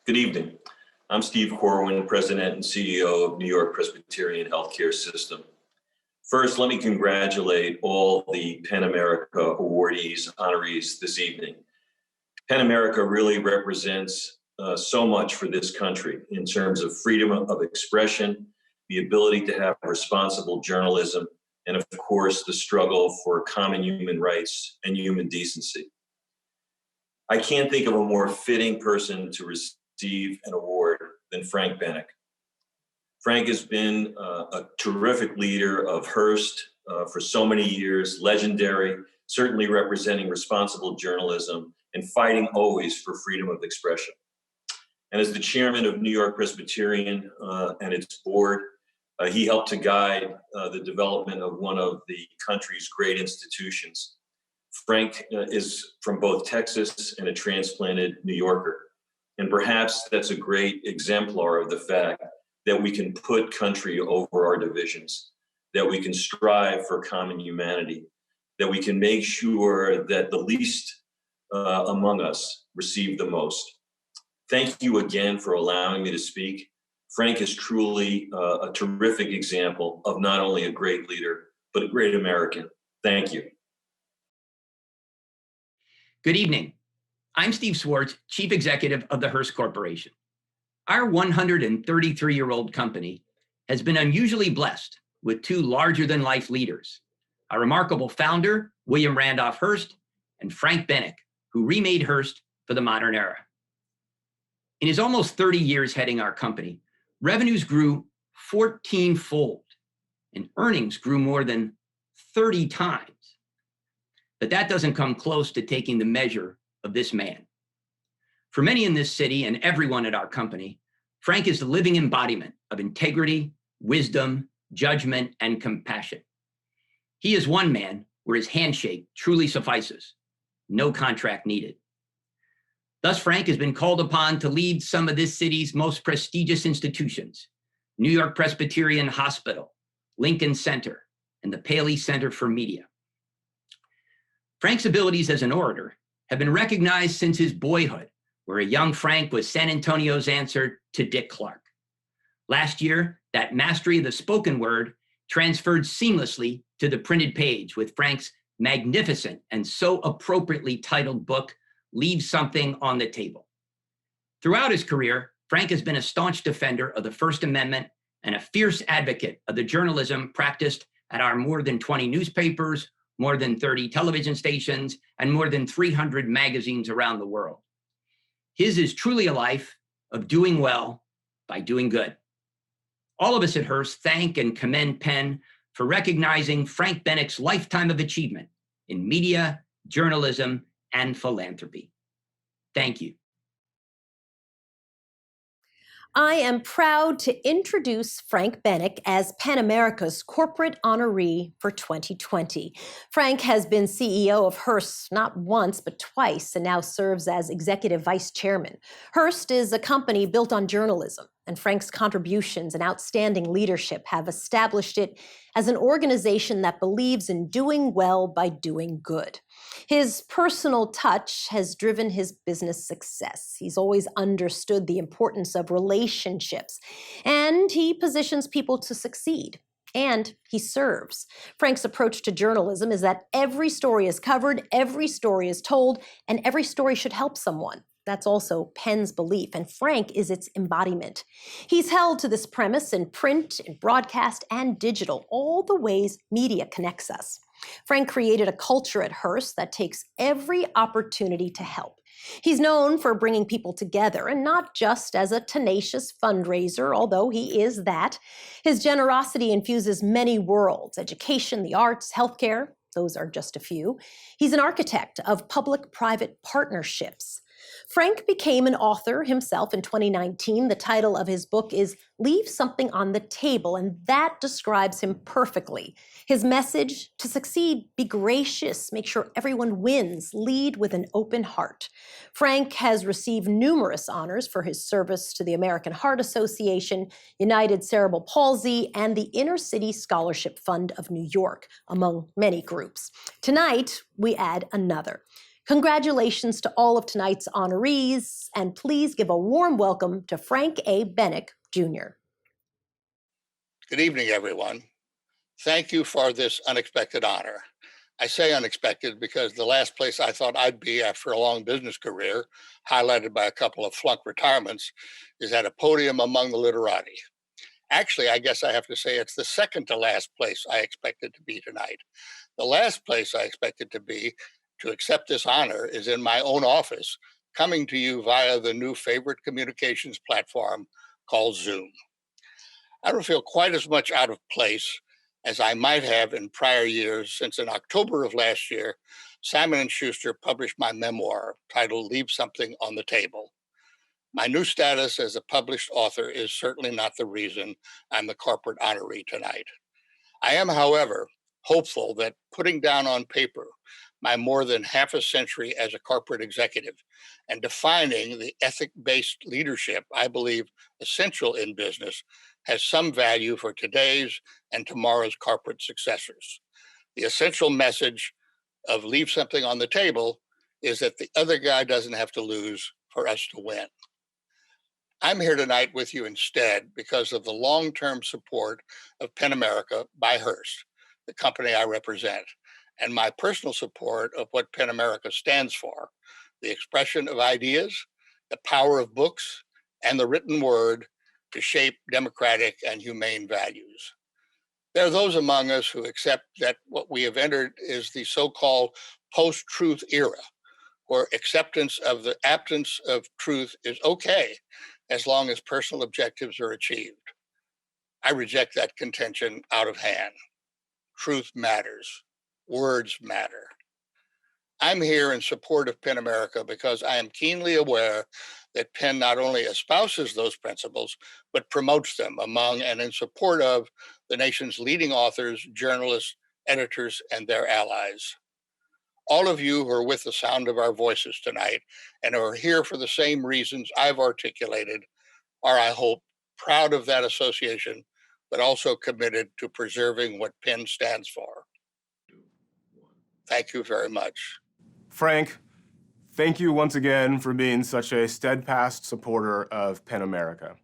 Good evening. I'm Steve Corwin, President and CEO of New York Presbyterian Healthcare System. First, let me congratulate all the PEN America awardees, honorees this evening. PEN America really represents so much for this country in terms of freedom of expression, the ability to have responsible journalism, and of course, the struggle for common human rights and human decency. I can't think of a more fitting person to receive an award than Frank Bennack. Frank has been a terrific leader of Hearst for so many years, legendary, certainly representing responsible journalism and fighting always for freedom of expression. And as the chairman of New York Presbyterian and its board, he helped to guide the development of one of the country's great institutions. Frank is from both Texas and a transplanted New Yorker. And perhaps that's a great exemplar of the fact that we can put country over our divisions, that we can strive for common humanity, that we can make sure that the least among us receive the most. Thank you again for allowing me to speak. Frank is truly a terrific example of not only a great leader, but a great American. Thank you. Good evening. I'm Steve Swartz, Chief Executive of the Hearst Corporation. Our 133-year-old company has been unusually blessed with two larger-than-life leaders, our remarkable founder, William Randolph Hearst, and Frank Bennack, who remade Hearst for the modern era. In his almost 30 years heading our company, revenues grew 14-fold, and earnings grew more than 30 times. But that doesn't come close to taking the measure of this man. For many in this city and everyone at our company, Frank is the living embodiment of integrity, wisdom, judgment, and compassion. He is one man where his handshake truly suffices. No contract needed. Thus, Frank has been called upon to lead some of this city's most prestigious institutions, New York Presbyterian Hospital, Lincoln Center, and the Paley Center for Media. Frank's abilities as an orator have been recognized since his boyhood, where a young Frank was San Antonio's answer to Dick Clark. Last year, that mastery of the spoken word transferred seamlessly to the printed page with Frank's magnificent and so appropriately titled book, Leave Something on the Table. Throughout his career, Frank has been a staunch defender of the First Amendment and a fierce advocate of the journalism practiced at our more than 20 newspapers, more than 30 television stations, and more than 300 magazines around the world. His is truly a life of doing well by doing good. All of us at Hearst thank and commend PEN for recognizing Frank Bennack's lifetime of achievement in media, journalism, and philanthropy. Thank you. I am proud to introduce Frank Bennack as PEN America's corporate honoree for 2020. Frank has been CEO of Hearst not once, but twice, and now serves as executive vice chairman. Hearst is a company built on journalism, and Frank's contributions and outstanding leadership have established it as an organization that believes in doing well by doing good. His personal touch has driven his business success. He's always understood the importance of relationships, and he positions people to succeed. And he serves. Frank's approach to journalism is that every story is covered, every story is told, and every story should help someone. That's also PEN's belief, and Frank is its embodiment. He's held to this premise in print, in broadcast, and digital, all the ways media connects us. Frank created a culture at Hearst that takes every opportunity to help. He's known for bringing people together, and not just as a tenacious fundraiser, although he is that. His generosity infuses many worlds: education, the arts, healthcare. Those are just a few. He's an architect of public-private partnerships. Frank became an author himself in 2019. The title of his book is Leave Something on the Table, and that describes him perfectly. His message: to succeed, be gracious, make sure everyone wins, lead with an open heart. Frank has received numerous honors for his service to the American Heart Association, United Cerebral Palsy, and the Inner City Scholarship Fund of New York, among many groups. Tonight, we add another. Congratulations to all of tonight's honorees, and please give a warm welcome to Frank A. Bennack Jr. Good evening, everyone. Thank you for this unexpected honor. I say unexpected because the last place I thought I'd be after a long business career, highlighted by a couple of flunk retirements, is at a podium among the literati. Actually, I guess I have to say it's the second to last place I expected to be tonight. The last place I expected to be to accept this honor is in my own office, coming to you via the new favorite communications platform called Zoom. I don't feel quite as much out of place as I might have in prior years, since in October of last year, Simon & Schuster published my memoir titled Leave Something on the Table. My new status as a published author is certainly not the reason I'm the corporate honoree tonight. I am, however, hopeful that putting down on paper my more than half a century as a corporate executive and defining the ethic-based leadership I believe essential in business has some value for today's and tomorrow's corporate successors. The essential message of leave something on the table is that the other guy doesn't have to lose for us to win. I'm here tonight with you instead because of the long-term support of PEN America by Hearst, the company I represent, and my personal support of what PEN America stands for, the expression of ideas, the power of books, and the written word to shape democratic and humane values. There are those among us who accept that what we have entered is the so-called post-truth era, where acceptance of the absence of truth is okay as long as personal objectives are achieved. I reject that contention out of hand. Truth matters. Words matter. I'm here in support of PEN America because I am keenly aware that PEN not only espouses those principles, but promotes them among and in support of the nation's leading authors, journalists, editors, and their allies. All of you who are with the sound of our voices tonight and who are here for the same reasons I've articulated are, I hope, proud of that association, but also committed to preserving what PEN stands for. Thank you very much. Frank, thank you once again for being such a steadfast supporter of PEN America.